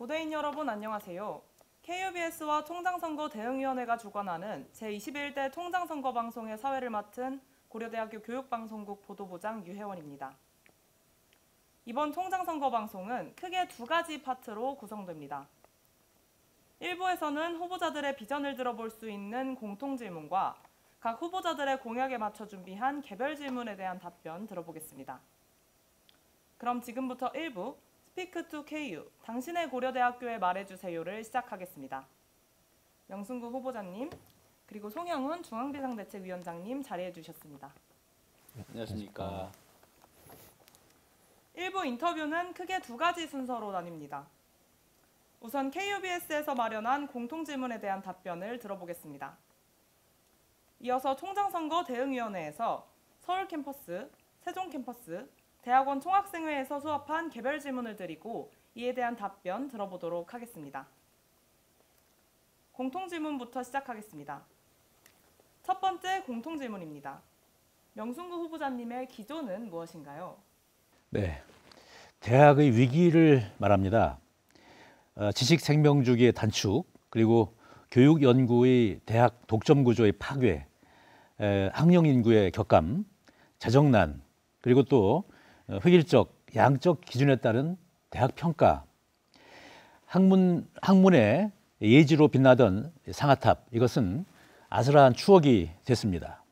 고대인 여러분 안녕하세요. KUBS와 총장선거 대응위원회가 주관하는 제21대 총장선거 방송의 사회를 맡은 고려대학교 교육방송국 보도부장 유혜원입니다. 이번 총장선거 방송은 크게 두 가지 파트로 구성됩니다. 1부에서는 후보자들의 비전을 들어볼 수 있는 공통질문과 각 후보자들의 공약에 맞춰 준비한 개별 질문에 대한 답변 들어보겠습니다. 그럼 지금부터 1부 스피크 투 KU, 당신의 고려대학교에 말해주세요를 시작하겠습니다. 명순구 후보자님, 그리고 송영훈 중앙비상대책위원장님 자리해 주셨습니다. 안녕하십니까. 1부 인터뷰는 크게 두 가지 순서로 나뉩니다. 우선 KUBS에서 마련한 공통질문에 대한 답변을 들어보겠습니다. 이어서 총장선거 대응위원회에서 서울 캠퍼스, 세종 캠퍼스, 대학원 총학생회에서 수합한 개별 질문을 드리고 이에 대한 답변 들어보도록 하겠습니다. 공통질문부터 시작하겠습니다. 첫 번째 공통질문입니다. 명순구 후보자님의 기조는 무엇인가요? 네, 대학의 위기를 말합니다. 지식 생명주기의 단축, 그리고 교육 연구의 대학 독점 구조의 파괴, 학령 인구의 격감, 재정난, 그리고 또 획일적, 양적 기준에 따른 대학 평가, 학문의 예지로 빛나던 상아탑, 이것은 아슬한 추억이 됐습니다.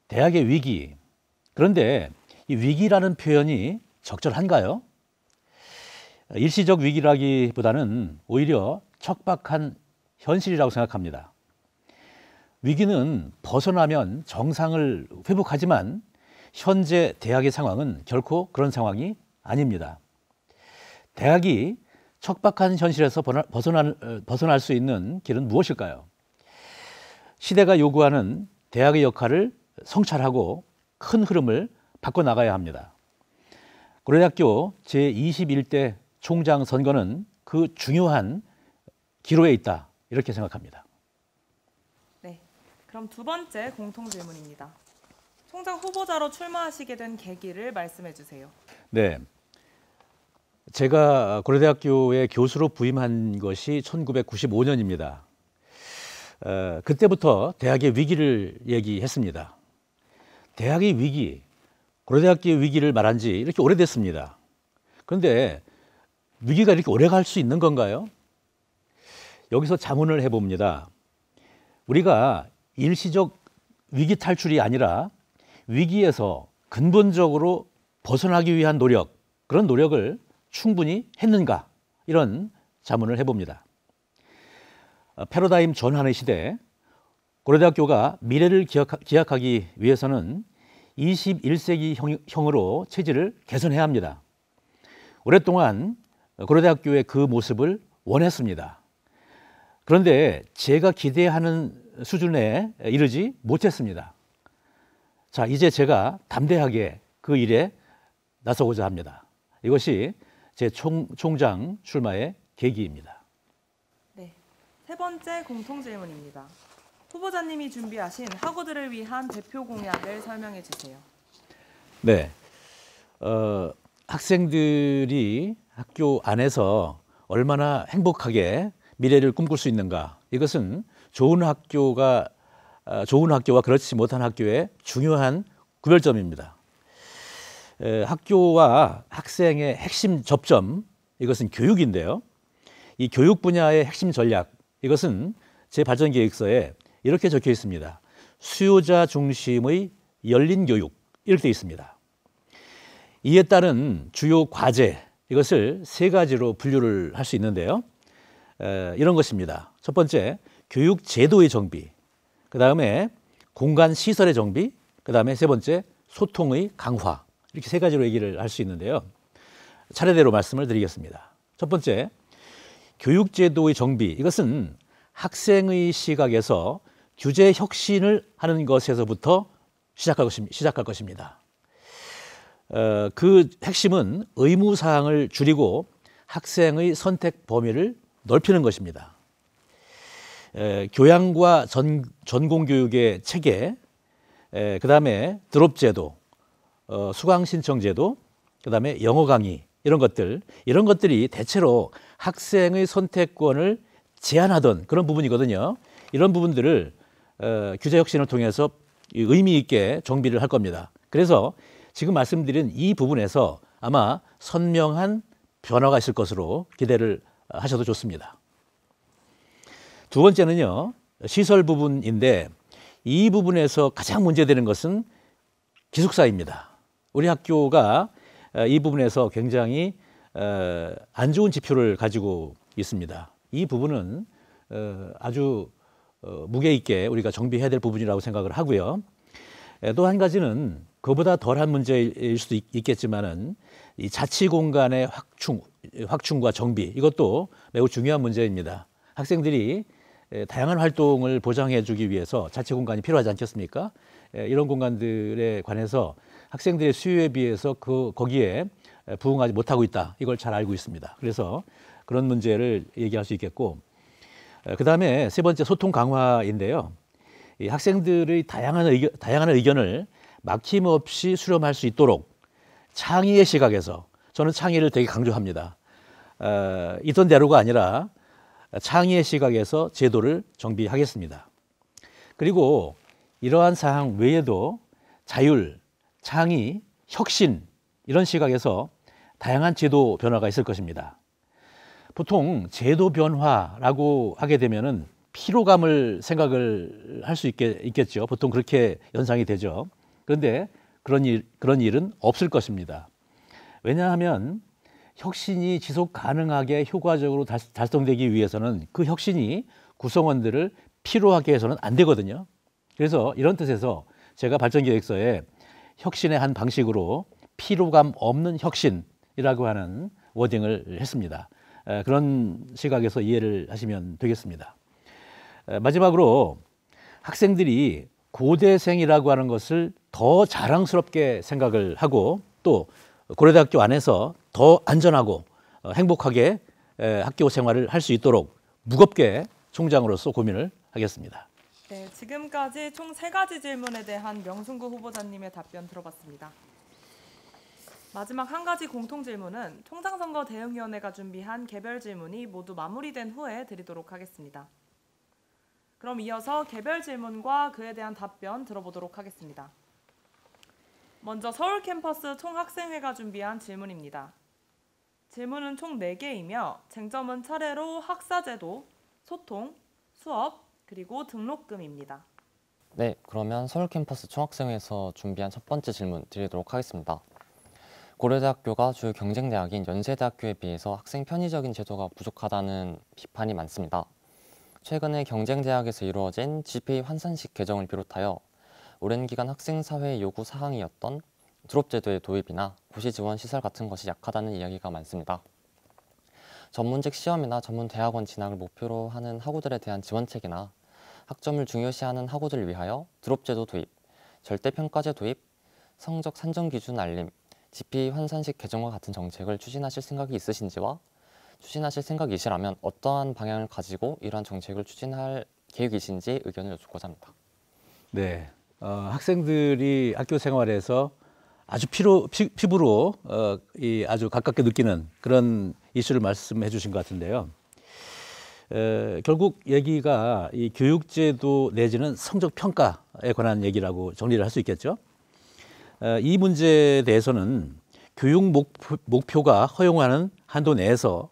대학의 위기, 그런데 이 위기라는 표현이 적절한가요? 일시적 위기라기보다는 오히려 척박한 현실이라고 생각합니다. 위기는 벗어나면 정상을 회복하지만 현재 대학의 상황은 결코 그런 상황이 아닙니다. 대학이 척박한 현실에서 벗어날 수 있는 길은 무엇일까요? 시대가 요구하는 대학의 역할을 성찰하고 큰 흐름을 바꿔나가야 합니다. 고려대학교 제21대 총장 선거는 그 중요한 기로에 있다, 이렇게 생각합니다. 네, 그럼 두 번째 공통질문입니다. 총장 후보자로 출마하시게 된 계기를 말씀해 주세요. 네, 제가 고려대학교에 교수로 부임한 것이 1995년입니다. 그때부터 대학의 위기를 얘기했습니다. 대학의 위기, 고려대학교의 위기를 말한 지 이렇게 오래됐습니다. 그런데 위기가 이렇게 오래 갈 수 있는 건가요? 여기서 자문을 해봅니다. 우리가 일시적 위기 탈출이 아니라 위기에서 근본적으로 벗어나기 위한 노력, 그런 노력을 충분히 했는가, 이런 자문을 해봅니다. 패러다임 전환의 시대, 고려대학교가 미래를 기약하기 위해서는 21세기형으로 체질을 개선해야 합니다. 오랫동안 고려대학교의 그 모습을 원했습니다. 그런데 제가 기대하는 수준에 이르지 못했습니다. 자, 이제 제가 담대하게 그 일에 나서고자 합니다. 이것이 제 총장 출마의 계기입니다. 네, 세 번째 공통질문입니다. 후보자님이 준비하신 학우들을 위한 대표 공약을 설명해 주세요. 네, 학생들이 학교 안에서 얼마나 행복하게 미래를 꿈꿀 수 있는가, 이것은 좋은 학교와 그렇지 못한 학교의 중요한 구별점입니다. 학교와 학생의 핵심 접점, 이것은 교육인데요. 이 교육 분야의 핵심 전략, 이것은 제 발전계획서에 이렇게 적혀 있습니다. 수요자 중심의 열린 교육, 이렇게 되어 있습니다. 이에 따른 주요 과제, 이것을 세 가지로 분류를 할 수 있는데요. 이런 것입니다. 첫 번째, 교육 제도의 정비, 그 다음에 공간 시설의 정비, 그 다음에 세 번째, 소통의 강화, 이렇게 세 가지로 얘기를 할 수 있는데요. 차례대로 말씀을 드리겠습니다. 첫 번째, 교육 제도의 정비, 이것은 학생의 시각에서 규제 혁신을 하는 것에서부터 시작할 것입니다. 그 핵심은 의무 사항을 줄이고 학생의 선택 범위를 넓히는 것입니다. 교양과 전공교육의 체계, 그 다음에 드롭 제도, 수강 신청 제도, 그 다음에 영어 강의, 이런 것들이 대체로 학생의 선택권을 제한하던 그런 부분이거든요. 이런 부분들을 규제 혁신을 통해서 의미 있게 정비를 할 겁니다. 그래서 지금 말씀드린 이 부분에서 아마 선명한 변화가 있을 것으로 기대를 하셔도 좋습니다. 두 번째는요, 시설 부분인데 이 부분에서 가장 문제되는 것은 기숙사입니다. 우리 학교가 이 부분에서 굉장히 안 좋은 지표를 가지고 있습니다. 이 부분은 아주 무게 있게 우리가 정비해야 될 부분이라고 생각을 하고요. 또 한 가지는 그보다 덜한 문제일 수도 있겠지만은 이 자치 공간의 확충과 정비, 이것도 매우 중요한 문제입니다. 학생들이 다양한 활동을 보장해주기 위해서 자치 공간이 필요하지 않겠습니까? 이런 공간들에 관해서 학생들의 수요에 비해서 거기에 부응하지 못하고 있다. 이걸 잘 알고 있습니다. 그래서 그런 문제를 얘기할 수 있겠고, 그 다음에 세 번째 소통 강화인데요. 이 학생들의 다양한 의견을 막힘없이 수렴할 수 있도록 창의의 시각에서, 저는 창의를 되게 강조합니다. 있던 대로가 아니라 창의의 시각에서 제도를 정비하겠습니다. 그리고 이러한 사항 외에도 자율, 창의, 혁신 이런 시각에서 다양한 제도 변화가 있을 것입니다. 보통 제도 변화라고 하게 되면은 피로감을 생각을 할 수 있겠죠. 보통 그렇게 연상이 되죠. 그런데 그런 일은 없을 것입니다. 왜냐하면 혁신이 지속 가능하게 효과적으로 달성되기 위해서는 그 혁신이 구성원들을 피로하게 해서는 안 되거든요. 그래서 이런 뜻에서 제가 발전계획서에 혁신의 한 방식으로 피로감 없는 혁신이라고 하는 워딩을 했습니다. 그런 시각에서 이해를 하시면 되겠습니다. 마지막으로 학생들이 고대생이라고 하는 것을 더 자랑스럽게 생각을 하고 또 고려대학교 안에서 더 안전하고 행복하게 학교 생활을 할 수 있도록 무겁게 총장으로서 고민을 하겠습니다. 네, 지금까지 총 3가지 질문에 대한 명순구 후보자님의 답변 들어봤습니다. 마지막 한 가지 공통 질문은 총장선거 대응위원회가 준비한 개별 질문이 모두 마무리된 후에 드리도록 하겠습니다. 그럼 이어서 개별 질문과 그에 대한 답변 들어보도록 하겠습니다. 먼저 서울 캠퍼스 총학생회가 준비한 질문입니다. 질문은 총 4개이며 쟁점은 차례로 학사제도, 소통, 수업, 그리고 등록금입니다. 네, 그러면 서울 캠퍼스 총학생회에서 준비한 첫 번째 질문 드리도록 하겠습니다. 고려대학교가 주요 경쟁대학인 연세대학교에 비해서 학생 편의적인 제도가 부족하다는 비판이 많습니다. 최근에 경쟁대학에서 이루어진 GPA 환산식 개정을 비롯하여 오랜 기간 학생사회의 요구 사항이었던 드롭제도의 도입이나 고시 지원 시설 같은 것이 약하다는 이야기가 많습니다. 전문직 시험이나 전문대학원 진학을 목표로 하는 학우들에 대한 지원책이나 학점을 중요시하는 학우들을 위하여 드롭제도 도입, 절대평가제 도입, 성적 산정 기준 알림, GPA 환산식 개정과 같은 정책을 추진하실 생각이 있으신지와 추진하실 생각이시라면 어떠한 방향을 가지고 이러한 정책을 추진할 계획이신지 의견을 여쭙고자 합니다. 네, 학생들이 학교 생활에서 아주 피부로 아주 가깝게 느끼는 그런 이슈를 말씀해 주신 것 같은데요. 결국 얘기가 이 교육제도 내지는 성적평가에 관한 얘기라고 정리를 할 수 있겠죠. 이 문제에 대해서는 교육 목표가 허용하는 한도 내에서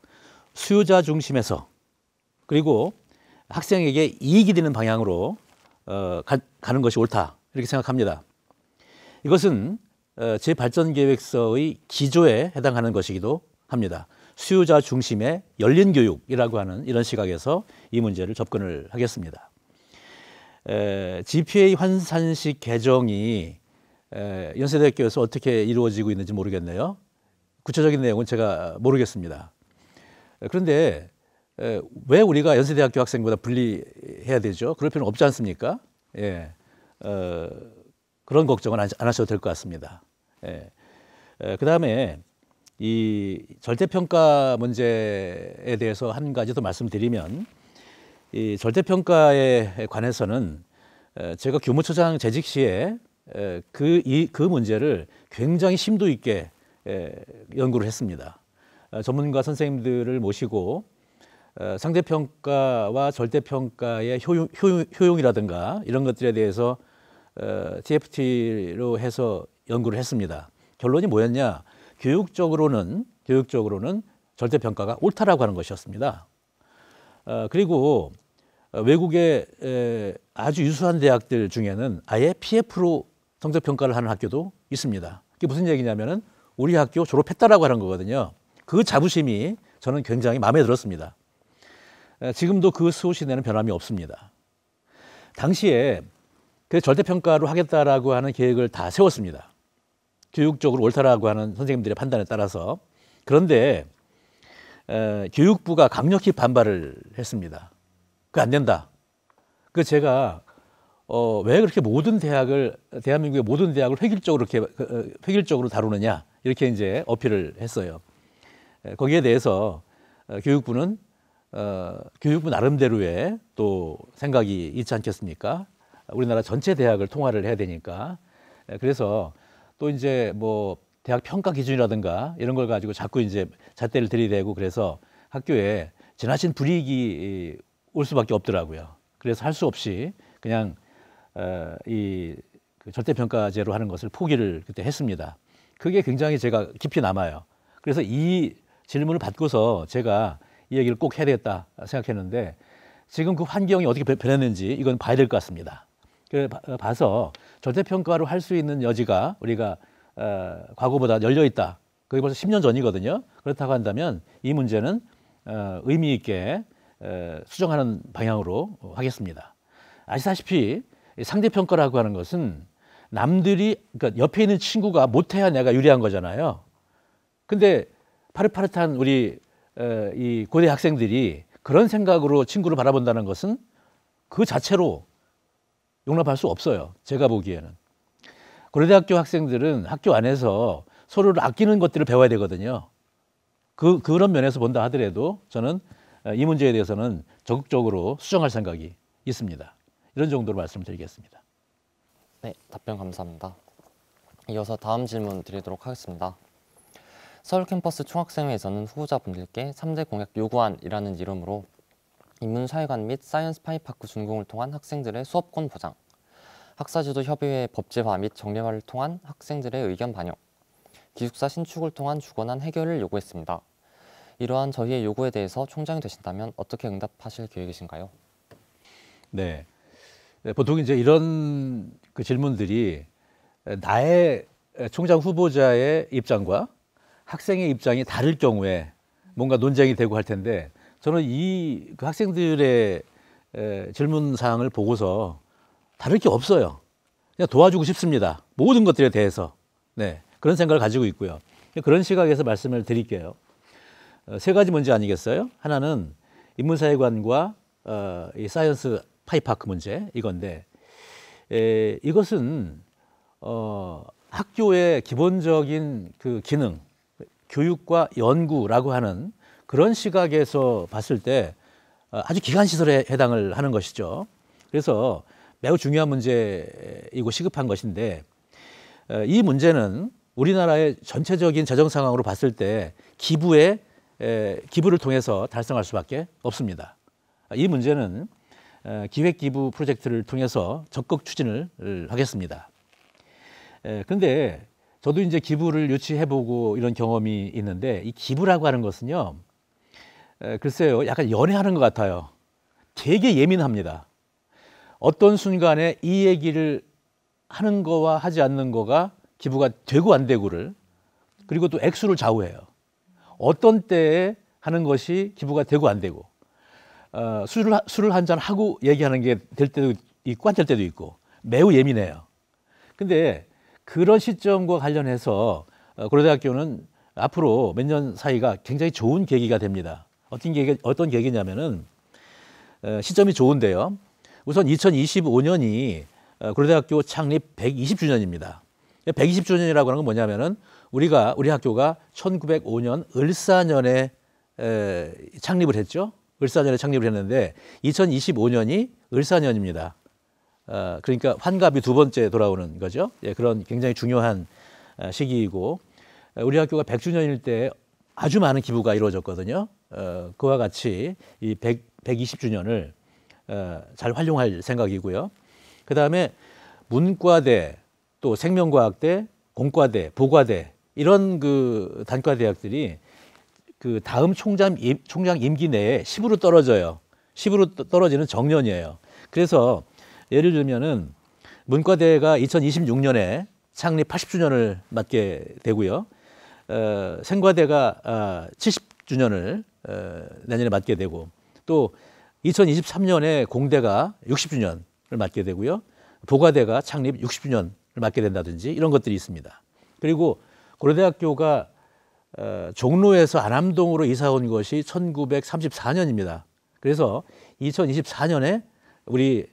수요자 중심에서 그리고 학생에게 이익이 되는 방향으로 가는 것이 옳다 이렇게 생각합니다. 이것은 제 발전계획서의 기조에 해당하는 것이기도 합니다. 수요자 중심의 열린 교육이라고 하는 이런 시각에서 이 문제를 접근을 하겠습니다. GPA 환산식 개정이 연세대학교에서 어떻게 이루어지고 있는지 모르겠네요. 구체적인 내용은 제가 모르겠습니다. 그런데 왜 우리가 연세대학교 학생보다 불리해야 되죠? 그럴 필요는 없지 않습니까? 예, 그런 걱정은 안 하셔도 될 것 같습니다. 예. 그 다음에 이 절대평가 문제에 대해서 한 가지 더 말씀드리면 이 절대평가에 관해서는 제가 교무처장 재직 시에 그 문제를 굉장히 심도 있게 연구를 했습니다. 전문가 선생님들을 모시고 상대평가와 절대평가의 효용이라든가 이런 것들에 대해서 TFT로 해서 연구를 했습니다. 결론이 뭐였냐? 교육적으로는 절대평가가 옳다라고 하는 것이었습니다. 그리고 외국의 아주 유수한 대학들 중에는 아예 PF로 성적평가를 하는 학교도 있습니다. 그게 무슨 얘기냐면은 우리 학교 졸업했다라고 하는 거거든요. 그 자부심이 저는 굉장히 마음에 들었습니다. 지금도 그 수호신에는 변함이 없습니다. 당시에 그 절대평가로 하겠다라고 하는 계획을 다 세웠습니다. 교육적으로 옳다라고 하는 선생님들의 판단에 따라서. 그런데 교육부가 강력히 반발을 했습니다. 그거 안 된다. 그 제가 왜 그렇게 대한민국의 모든 대학을 획일적으로 다루느냐 이렇게 이제 어필을 했어요. 거기에 대해서 교육부 나름대로의 또 생각이 있지 않겠습니까? 우리나라 전체 대학을 통합을 해야 되니까. 그래서 또 이제 뭐 대학 평가 기준이라든가 이런 걸 가지고 자꾸 이제 잣대를 들이대고 그래서 학교에 지나친 불이익이 올 수밖에 없더라고요. 그래서 할 수 없이 그냥 그 절대평가제로 하는 것을 포기를 그때 했습니다. 그게 굉장히 제가 깊이 남아요. 그래서 이 질문을 받고서 제가 이 얘기를 꼭 해야 되겠다 생각했는데 지금 그 환경이 어떻게 변했는지 이건 봐야 될 것 같습니다. 봐서 절대평가로 할 수 있는 여지가 우리가 과거보다 열려 있다. 그게 벌써 10년 전이거든요. 그렇다고 한다면 이 문제는 의미 있게 수정하는 방향으로 하겠습니다. 아시다시피 상대평가라고 하는 것은 그러니까 옆에 있는 친구가 못해야 내가 유리한 거잖아요. 근데 파릇파릇한 우리 이 고대 학생들이 그런 생각으로 친구를 바라본다는 것은 그 자체로 용납할 수 없어요. 제가 보기에는. 고려대학교 학생들은 학교 안에서 서로를 아끼는 것들을 배워야 되거든요. 그런 면에서 본다 하더라도 저는 이 문제에 대해서는 적극적으로 수정할 생각이 있습니다. 이런 정도로 말씀을 드리겠습니다. 네, 답변 감사합니다. 이어서 다음 질문 드리도록 하겠습니다. 서울 캠퍼스 총학생회에서는 후보자분들께 3대 공약 요구안이라는 이름으로 인문사회관 및 사이언스 파이파크 준공을 통한 학생들의 수업권 보장, 학사지도 협의회 법제화 및 정례화를 통한 학생들의 의견 반영, 기숙사 신축을 통한 주거난 해결을 요구했습니다. 이러한 저희의 요구에 대해서 총장이 되신다면 어떻게 응답하실 계획이신가요? 네, 보통 이제 이런 그 질문들이 나의 총장 후보자의 입장과 학생의 입장이 다를 경우에 뭔가 논쟁이 되고 할 텐데 저는 그 학생들의 질문 사항을 보고서 다를 게 없어요. 그냥 도와주고 싶습니다. 모든 것들에 대해서. 네, 그런 생각을 가지고 있고요. 그런 시각에서 말씀을 드릴게요. 세 가지 문제 아니겠어요? 하나는 인문사회관과 이 사이언스 파이파크 문제 이건데 이것은 학교의 기본적인 그 기능, 교육과 연구라고 하는 그런 시각에서 봤을 때 아주 기간시설에 해당을 하는 것이죠. 그래서 매우 중요한 문제이고 시급한 것인데 이 문제는 우리나라의 전체적인 재정 상황으로 봤을 때 기부를 통해서 달성할 수밖에 없습니다. 이 문제는 기획기부 프로젝트를 통해서 적극 추진을 하겠습니다. 그런데 저도 이제 기부를 유치해보고 이런 경험이 있는데 이 기부라고 하는 것은요, 글쎄요, 약간 연애하는 것 같아요. 되게 예민합니다. 어떤 순간에 이 얘기를 하는 거와 하지 않는 거가 기부가 되고 안 되고를, 그리고 또 액수를 좌우해요. 어떤 때에 하는 것이 기부가 되고 안 되고, 술을 한 잔 하고 얘기하는 게 될 때도 있고 안 될 때도 있고 매우 예민해요. 근데 그런 시점과 관련해서 고려대학교는 앞으로 몇 년 사이가 굉장히 좋은 계기가 됩니다. 어떤 계기냐면은 시점이 좋은데요. 우선 2025년이 고려대학교 창립 120주년입니다. 120주년이라고 하는 건 뭐냐면은 우리 학교가 1905년 을사년에 창립을 했죠. 을사년에 창립을 했는데 2025년이 을사년입니다. 그러니까 환갑이 두 번째 돌아오는 거죠. 예, 그런 굉장히 중요한 시기이고 우리 학교가 100주년일 때 아주 많은 기부가 이루어졌거든요. 그와 같이 이 120주년을 잘 활용할 생각이고요. 그 다음에 문과대, 또 생명과학대, 공과대, 보과대 이런 그 단과 대학들이 그 다음 총장 임기 내에 10으로 떨어져요. 10으로 떨어지는 정년이에요. 그래서 예를 들면은 문과대가 2026년에 창립 80주년을 맞게 되고요. 생과대가 70주년을 내년에 맞게 되고, 또 2023년에 공대가 60주년을 맞게 되고요. 보과대가 창립 60주년을 맞게 된다든지 이런 것들이 있습니다. 그리고 고려대학교가 종로에서 안암동으로 이사 온 것이 1934년입니다. 그래서 2024년에 우리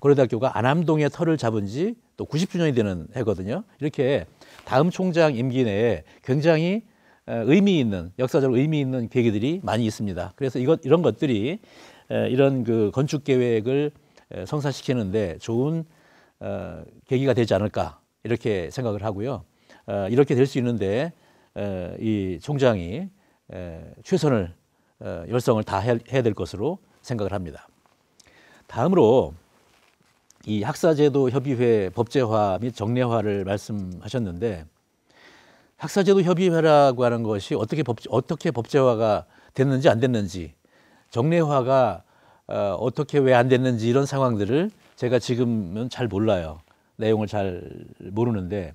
고려대학교가 안암동의 터를 잡은 지 또 90주년이 되는 해거든요. 이렇게 다음 총장 임기 내에 굉장히 의미 있는, 역사적으로 의미 있는 계기들이 많이 있습니다. 그래서 이런 것들이 이런 그 건축 계획을 성사시키는데 좋은 계기가 되지 않을까 이렇게 생각을 하고요. 이렇게 될 수 있는데 이 총장이 최선을 열성을 다해야 될 것으로 생각을 합니다. 다음으로 이 학사제도 협의회 법제화 및 정례화를 말씀하셨는데, 학사제도 협의회라고 하는 것이 어떻게 법제화가 됐는지 안 됐는지, 정례화가 어떻게 왜 안 됐는지 이런 상황들을 제가 지금은 잘 몰라요. 내용을 잘 모르는데,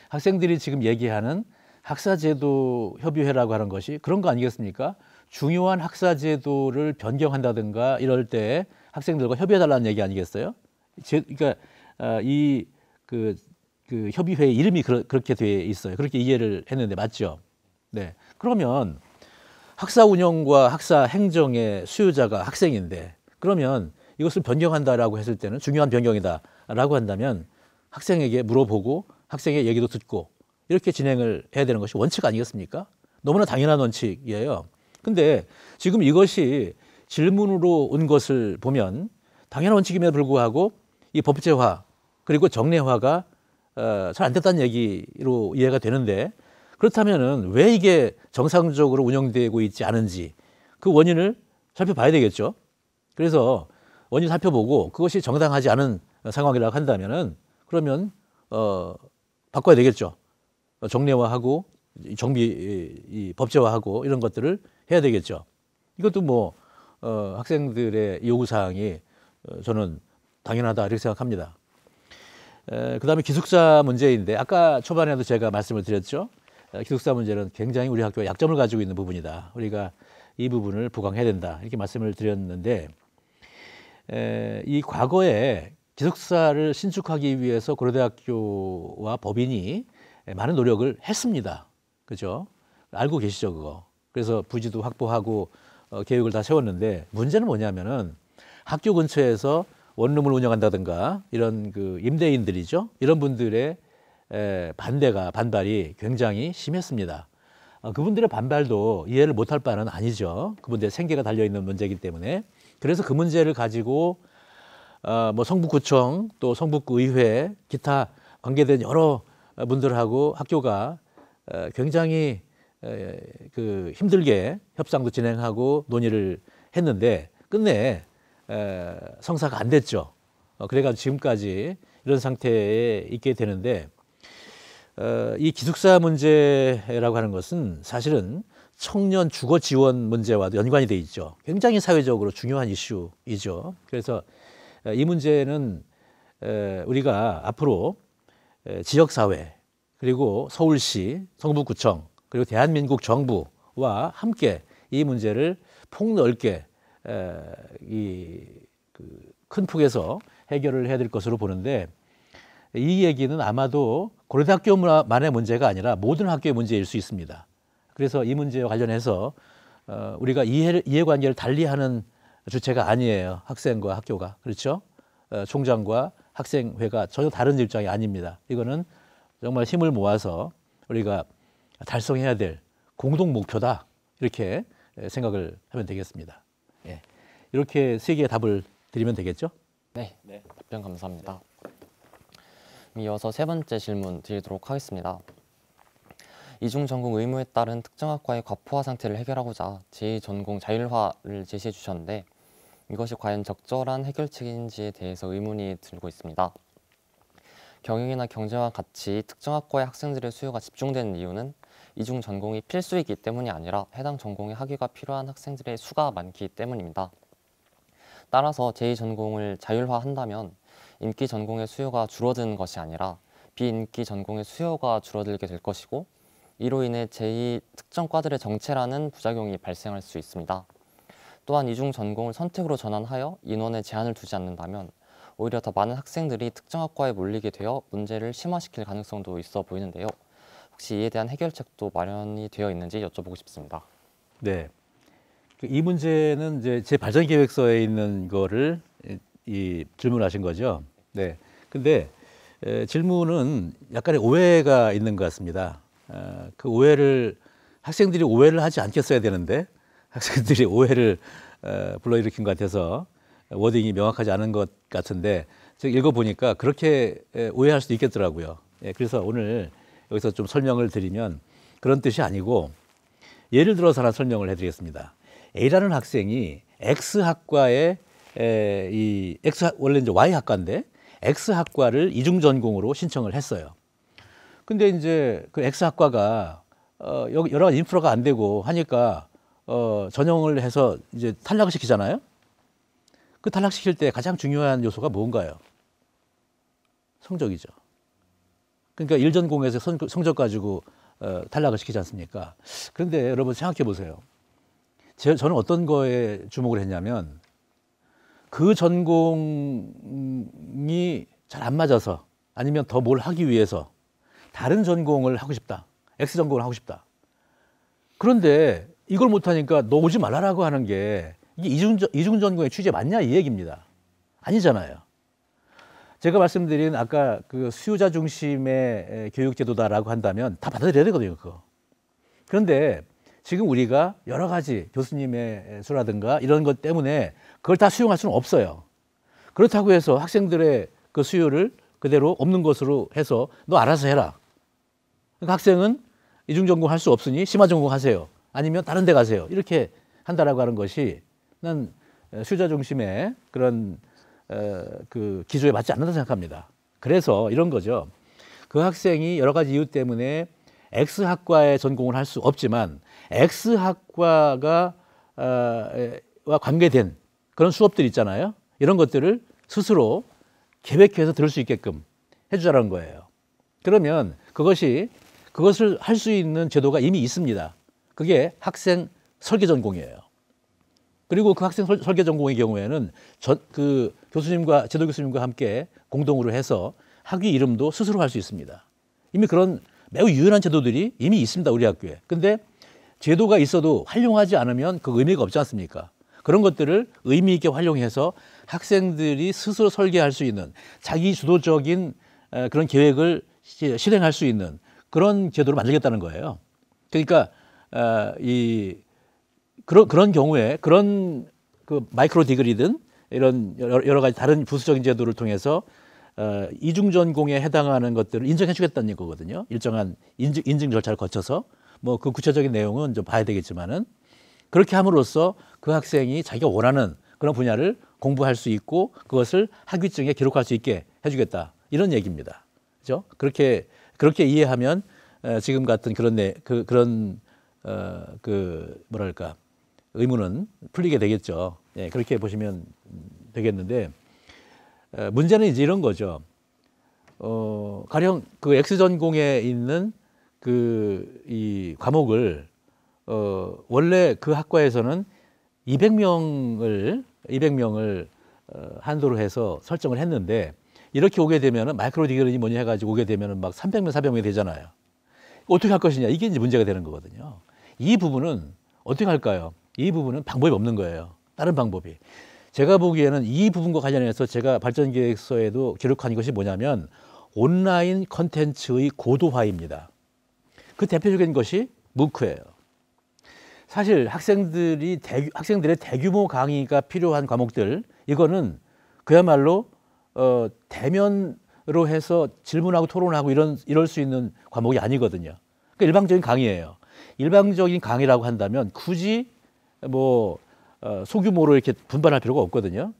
학생들이 지금 얘기하는 학사제도 협의회라고 하는 것이 그런 거 아니겠습니까? 중요한 학사제도를 변경한다든가 이럴 때 학생들과 협의해달라는 얘기 아니겠어요? 그러니까 그 협의회 이름이 그렇게 돼 있어요. 그렇게 이해를 했는데 맞죠? 네. 그러면 학사 운영과 학사 행정의 수요자가 학생인데, 그러면 이것을 변경한다라고 했을 때는 중요한 변경이다라고 한다면 학생에게 물어보고 학생의 얘기도 듣고 이렇게 진행을 해야 되는 것이 원칙 아니겠습니까? 너무나 당연한 원칙이에요. 근데 지금 이것이 질문으로 온 것을 보면 당연한 원칙임에도 불구하고 이 법제화 그리고 정례화가 잘 안 됐다는 얘기로 이해가 되는데, 그렇다면은 왜 이게 정상적으로 운영되고 있지 않은지 그 원인을 살펴봐야 되겠죠. 그래서 원인 살펴보고 그것이 정당하지 않은 상황이라고 한다면은 그러면 바꿔야 되겠죠. 정례화하고 이 법제화하고 이런 것들을 해야 되겠죠. 이것도 뭐 학생들의 요구사항이 저는 당연하다 이렇게 생각합니다. 그다음에 기숙사 문제인데, 아까 초반에도 제가 말씀을 드렸죠. 기숙사 문제는 굉장히 우리 학교가 약점을 가지고 있는 부분이다. 우리가 이 부분을 보강해야 된다 이렇게 말씀을 드렸는데, 이 과거에 기숙사를 신축하기 위해서 고려대학교와 법인이 많은 노력을 했습니다. 그죠? 알고 계시죠, 그거. 그래서 부지도 확보하고 계획을 다 세웠는데, 문제는 뭐냐면은 학교 근처에서 원룸을 운영한다든가 이런 그 임대인들이죠. 이런 분들의 반발이 굉장히 심했습니다. 그분들의 반발도 이해를 못할 바는 아니죠. 그분들의 생계가 달려있는 문제이기 때문에. 그래서 그 문제를 가지고 뭐 성북구청 또 성북구의회 기타 관계된 여러 분들하고 학교가 굉장히 그 힘들게 협상도 진행하고 논의를 했는데 끝내 성사가 안 됐죠. 그래가지고 지금까지 이런 상태에 있게 되는데, 이 기숙사 문제라고 하는 것은 사실은 청년 주거 지원 문제와도 연관이 돼 있죠. 굉장히 사회적으로 중요한 이슈이죠. 그래서 이 문제는 우리가 앞으로 지역사회 그리고 서울시, 성북구청 그리고 대한민국 정부와 함께 이 문제를 폭넓게 큰 폭에서 해결을 해야 될 것으로 보는데, 이 얘기는 아마도 고려대학교만의 문제가 아니라 모든 학교의 문제일 수 있습니다. 그래서 이 문제와 관련해서 우리가 이해관계를 달리하는 주체가 아니에요. 학생과 학교가. 그렇죠? 총장과 학생회가 전혀 다른 입장이 아닙니다. 이거는 정말 힘을 모아서 우리가 달성해야 될 공동 목표다 이렇게 생각을 하면 되겠습니다. 예. 이렇게 세 개의 답을 드리면 되겠죠? 네, 답변 감사합니다. 이어서 세 번째 질문 드리도록 하겠습니다. 이중 전공 의무에 따른 특정 학과의 과포화 상태를 해결하고자 제2전공 자율화를 제시해 주셨는데 이것이 과연 적절한 해결책인지에 대해서 의문이 들고 있습니다. 경영이나 경제와 같이 특정 학과의 학생들의 수요가 집중되는 이유는 이중 전공이 필수이기 때문이 아니라 해당 전공의 학위가 필요한 학생들의 수가 많기 때문입니다. 따라서 제2전공을 자율화한다면 인기 전공의 수요가 줄어드는 것이 아니라 비인기 전공의 수요가 줄어들게 될 것이고 이로 인해 제2 특정 과들의 정체라는 부작용이 발생할 수 있습니다. 또한 이중 전공을 선택으로 전환하여 인원에 제한을 두지 않는다면 오히려 더 많은 학생들이 특정 학과에 몰리게 되어 문제를 심화시킬 가능성도 있어 보이는데요. 혹시 이에 대한 해결책도 마련이 되어 있는지 여쭤보고 싶습니다. 네. 이 문제는 이제 제 발전 계획서에 있는 거를 질문하신 거죠. 네. 근데 질문은 약간의 오해가 있는 것 같습니다. 그 오해를 학생들이 오해를 하지 않겠어야 되는데 학생들이 오해를 불러일으킨 것 같아서 워딩이 명확하지 않은 것 같은데 제가 읽어보니까 그렇게 오해할 수도 있겠더라고요. 그래서 오늘 여기서 좀 설명을 드리면 그런 뜻이 아니고 예를 들어서 하나 설명을 해드리겠습니다. A라는 학생이 X학과에 원래 이제 Y학과인데 X학과를 이중전공으로 신청을 했어요. 근데 이제 그 X학과가 여러 가지 인프라가 안 되고 하니까 전형을 해서 이제 탈락을 시키잖아요. 그 탈락시킬 때 가장 중요한 요소가 뭔가요? 성적이죠. 그러니까 1전공에서 성적 가지고 탈락을 시키지 않습니까? 그런데 여러분 생각해 보세요. 저는 어떤 거에 주목을 했냐면 그 전공이 잘 안 맞아서 아니면 더 뭘 하기 위해서 다른 전공을 하고 싶다. X전공을 하고 싶다. 그런데 이걸 못하니까 너 오지 말라라고 하는 게 이게 이중전공의 취지에 맞냐 이 얘기입니다. 아니잖아요. 제가 말씀드린 아까 그 수요자 중심의 교육제도다라고 한다면 다 받아들여야 되거든요. 그거. 그런데 지금 우리가 여러 가지 교수님의 수라든가 이런 것 때문에 그걸 다 수용할 수는 없어요. 그렇다고 해서 학생들의 그 수요를 그대로 없는 것으로 해서 너 알아서 해라. 그러니까 학생은 이중전공 할 수 없으니 심화전공 하세요. 아니면 다른 데 가세요. 이렇게 한다라고 하는 것이 난 수요자 중심의 그런 그 기조에 맞지 않는다고 생각합니다. 그래서 이런 거죠. 그 학생이 여러 가지 이유 때문에 X학과에 전공을 할 수 없지만 X학과가 와 관계된 그런 수업들 있잖아요. 이런 것들을 스스로 계획해서 들을 수 있게끔 해주자는 거예요. 그러면 그것을 할 수 있는 제도가 이미 있습니다. 그게 학생 설계 전공이에요. 그리고 그 학생 설계 전공의 경우에는 그 교수님과 제도 교수님과 함께 공동으로 해서 학위 이름도 스스로 할 수 있습니다. 이미 그런 매우 유연한 제도들이 이미 있습니다. 우리 학교에. 근데 제도가 있어도 활용하지 않으면 그 의미가 없지 않습니까? 그런 것들을 의미 있게 활용해서 학생들이 스스로 설계할 수 있는 자기 주도적인 그런 계획을 실행할 수 있는 그런 제도를 만들겠다는 거예요. 그러니까 그런 경우에 그런 그 마이크로 디그리든 이런 여러 가지 다른 부수적인 제도를 통해서 이중전공에 해당하는 것들을 인정해 주겠다는 거거든요. 일정한 인증 절차를 거쳐서 뭐 그 구체적인 내용은 좀 봐야 되겠지만은 그렇게 함으로써 그 학생이 자기가 원하는 그런 분야를 공부할 수 있고 그것을 학위증에 기록할 수 있게 해주겠다 이런 얘기입니다. 그렇죠? 그렇게 이해하면 지금 같은 그런 뭐랄까 의문은 풀리게 되겠죠. 예, 그렇게 보시면 되겠는데 문제는 이제 이런 거죠. 가령 그 X전공에 있는 이 과목을 원래 그 학과에서는 200명을 한도로 해서 설정을 했는데 이렇게 오게 되면은 마이크로 디그리니 뭐니 해가지고 오게 되면은 막 300명, 400명이 되잖아요. 어떻게 할 것이냐 이게 이제 문제가 되는 거거든요. 이 부분은 어떻게 할까요? 이 부분은 방법이 없는 거예요. 다른 방법이. 제가 보기에는 이 부분과 관련해서 제가 발전계획서에도 기록한 것이 뭐냐면 온라인 컨텐츠의 고도화입니다. 그 대표적인 것이 무크예요. 사실 학생들의 대규모 강의가 필요한 과목들 이거는 그야말로 대면으로 해서 질문하고 토론하고 이럴 수 있는 과목이 아니거든요. 그 일방적인 강의예요. 일방적인 강의라고 한다면 굳이 뭐 소규모로 이렇게 분반할 필요가 없거든요.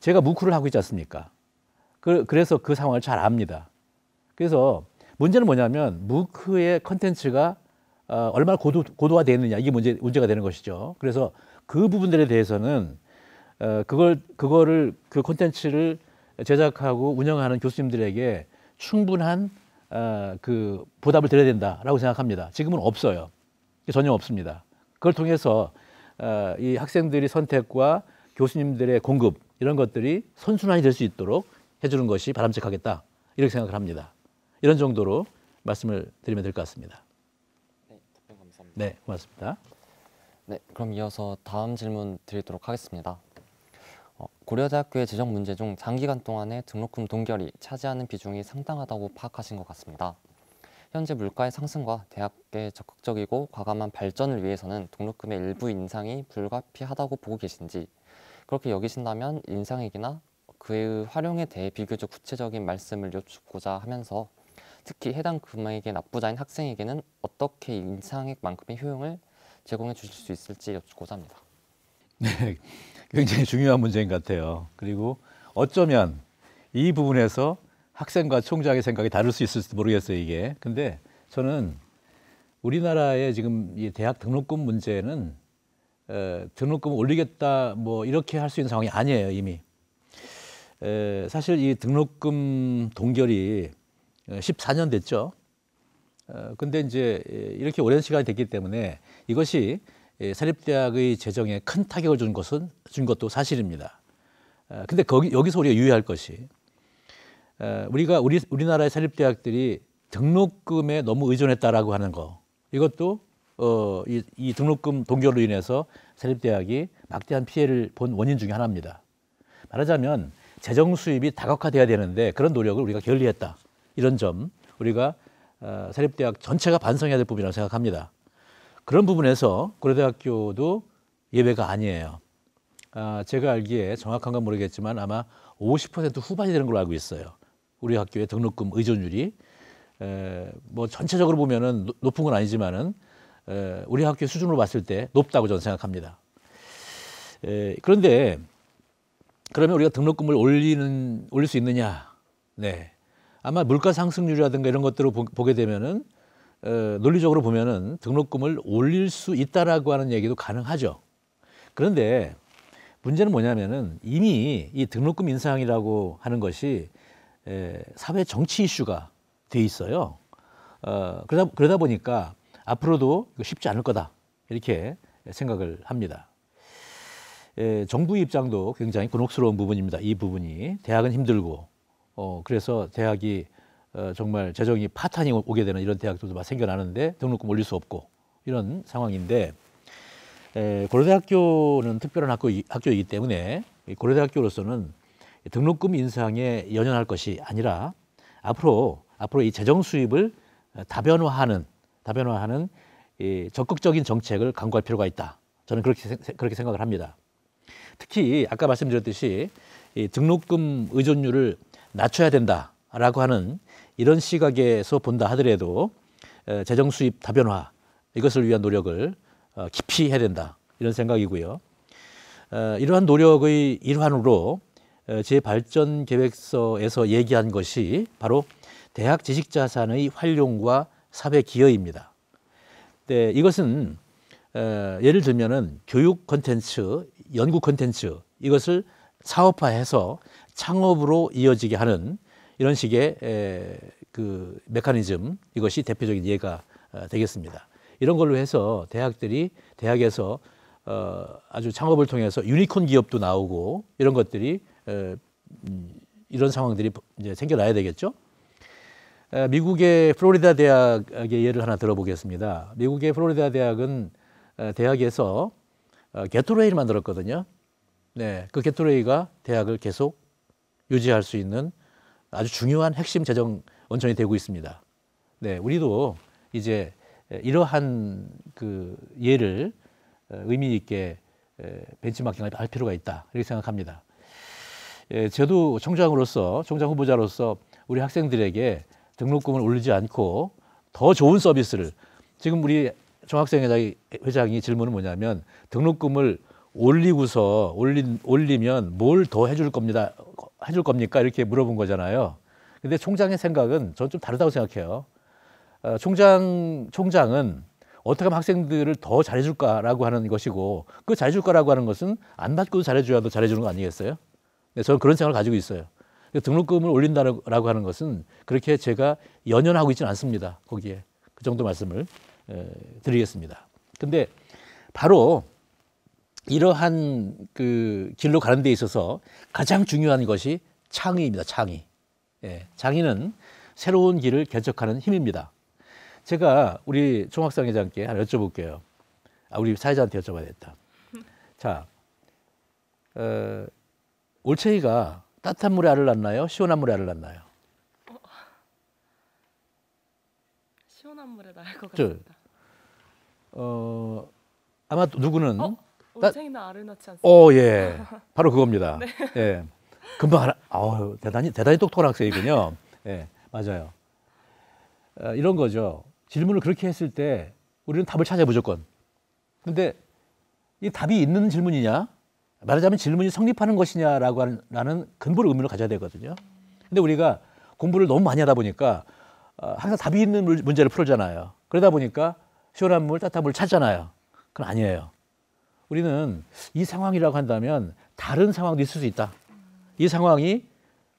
제가 무크를 하고 있지 않습니까? 그래서 그 상황을 잘 압니다. 그래서 문제는 뭐냐면 무크의 컨텐츠가 얼마나 고도화되어 있느냐, 이게 문제가 되는 것이죠. 그래서 그 부분들에 대해서는 그거를 그 콘텐츠를 제작하고 운영하는 교수님들에게 충분한 그 보답을 드려야 된다라고 생각합니다. 지금은 없어요. 전혀 없습니다. 그걸 통해서 이 학생들의 선택과 교수님들의 공급 이런 것들이 선순환이 될 수 있도록 해주는 것이 바람직하겠다, 이렇게 생각을 합니다. 이런 정도로 말씀을 드리면 될 것 같습니다. 네, 답변 감사합니다. 네, 고맙습니다. 네, 그럼 이어서 다음 질문 드리도록 하겠습니다. 고려대학교의 재정 문제 중 장기간 동안의 등록금 동결이 차지하는 비중이 상당하다고 파악하신 것 같습니다. 현재 물가의 상승과 대학의 적극적이고 과감한 발전을 위해서는 등록금의 일부 인상이 불가피하다고 보고 계신지, 그렇게 여기신다면 인상액이나 그의 활용에 대해 비교적 구체적인 말씀을 여쭙고자 하면서 특히 해당 금액의 납부자인 학생에게는 어떻게 인상액만큼의 효용을 제공해 주실 수 있을지 여쭙고자 합니다. 네, 굉장히 중요한 문제인 것 같아요. 그리고 어쩌면 이 부분에서 학생과 총장의 생각이 다를 수 있을지도 모르겠어요, 이게. 근데 저는 우리나라의 지금 이 대학 등록금 문제는 등록금 올리겠다 뭐 이렇게 할 수 있는 상황이 아니에요, 이미. 사실 이 등록금 동결이 14년 됐죠. 근데 이제 이렇게 오랜 시간이 됐기 때문에 이것이 사립대학의 재정에 큰 타격을 준 것도 사실입니다. 근데 여기서 우리가 유의할 것이 우리나라의 사립대학들이 등록금에 너무 의존했다라고 하는 거, 이것도 이 등록금 동결로 인해서 사립대학이 막대한 피해를 본 원인 중에 하나입니다. 말하자면 재정 수입이 다각화돼야 되는데 그런 노력을 우리가 게을리했다, 이런 점 우리가 사립대학 전체가 반성해야 될 부분이라고 생각합니다. 그런 부분에서 고려대학교도 예외가 아니에요. 제가 알기에 정확한 건 모르겠지만 아마 50% 후반이 되는 걸로 알고 있어요. 우리 학교의 등록금 의존율이 뭐 전체적으로 보면은 높은 건 아니지만은 우리 학교 수준으로 봤을 때 높다고 저는 생각합니다. 그런데 그러면 우리가 등록금을 올릴 수 있느냐? 네, 아마 물가 상승률이라든가 이런 것들을 보게 되면은 논리적으로 보면은 등록금을 올릴 수 있다라고 하는 얘기도 가능하죠. 그런데 문제는 뭐냐면은 이미 이 등록금 인상이라고 하는 것이 사회 정치 이슈가 돼 있어요. 그러다 보니까 앞으로도 쉽지 않을 거다, 이렇게 생각을 합니다. 정부 입장도 굉장히 곤혹스러운 부분입니다. 이 부분이 대학은 힘들고 그래서 대학이 정말 재정이 파탄이 오게 되는 이런 대학들도 막 생겨나는데 등록금 올릴 수 없고 이런 상황인데, 고려대학교는 특별한 학교이기 때문에 고려대학교로서는 등록금 인상에 연연할 것이 아니라 앞으로 이 재정 수입을 다변화하는 이 적극적인 정책을 강구할 필요가 있다, 저는 그렇게 생각을 합니다. 특히 아까 말씀드렸듯이 이 등록금 의존율을 낮춰야 된다라고 하는 이런 시각에서 본다 하더라도 재정 수입 다변화, 이것을 위한 노력을 깊이 해야 된다, 이런 생각이고요. 이러한 노력의 일환으로 제 발전 계획서에서 얘기한 것이 바로 대학 지식자산의 활용과 사회 기여입니다. 네, 이것은 예를 들면은 교육 콘텐츠, 연구 콘텐츠, 이것을 사업화해서 창업으로 이어지게 하는 이런 식의 그 메커니즘, 이것이 대표적인 예가 되겠습니다. 이런 걸로 해서 대학에서 아주 창업을 통해서 유니콘 기업도 나오고 이런 것들이 이런 상황들이 이제 생겨나야 되겠죠. 미국의 플로리다 대학의 예를 하나 들어보겠습니다. 미국의 플로리다 대학은 대학에서 게토레이를 만들었거든요. 네, 그 게토레이가 대학을 계속 유지할 수 있는 아주 중요한 핵심 재정 원천이 되고 있습니다. 네, 우리도 이제 이러한 그 예를 의미 있게 벤치마킹을 할 필요가 있다, 이렇게 생각합니다. 저도 총장 후보자로서 우리 학생들에게 등록금을 올리지 않고 더 좋은 서비스를, 지금 우리 총학생회장이 질문은 뭐냐면 등록금을 올리면 뭘 더 해줄 겁니까? 이렇게 물어본 거잖아요. 근데 총장의 생각은 저는 좀 다르다고 생각해요. 총장은 어떻게 하면 학생들을 더 잘해줄까라고 하는 것이고, 그 잘해줄까라고 하는 것은 안 받고도 잘해줘야 더 잘해주는 거 아니겠어요? 네, 저는 그런 생각을 가지고 있어요. 등록금을 올린다라고 하는 것은 그렇게 제가 연연하고 있지는 않습니다. 거기에 그 정도 말씀을 드리겠습니다. 근데 바로 이러한 그 길로 가는 데 있어서 가장 중요한 것이 창의입니다. 창의. 예, 창의는 새로운 길을 개척하는 힘입니다. 제가 우리 총학생회장께 하나 여쭤볼게요. 우리 사회자한테 여쭤봐야겠다. 자, 올챙이가 따뜻한 물에 알을 낳나요? 시원한 물에 알을 낳나요? 시원한 물에 나을 것 저, 같습니다. 아마 누구는 올챙이는 알을 낳지 않습니다. 예, 바로 그겁니다. 네. 예, 금방 대단히 똑똑한 학생이군요. 예, 맞아요. 이런 거죠. 질문을 그렇게 했을 때 우리는 답을 찾아요, 무조건. 근데 이 답이 있는 질문이냐? 말하자면 질문이 성립하는 것이냐라고 하는 근본 의문을 가져야 되거든요. 근데 우리가 공부를 너무 많이 하다 보니까 항상 답이 있는 문제를 풀잖아요. 그러다 보니까 시원한 물, 따뜻한 물 찾잖아요. 그건 아니에요. 우리는 이 상황이라고 한다면 다른 상황도 있을 수 있다. 이 상황이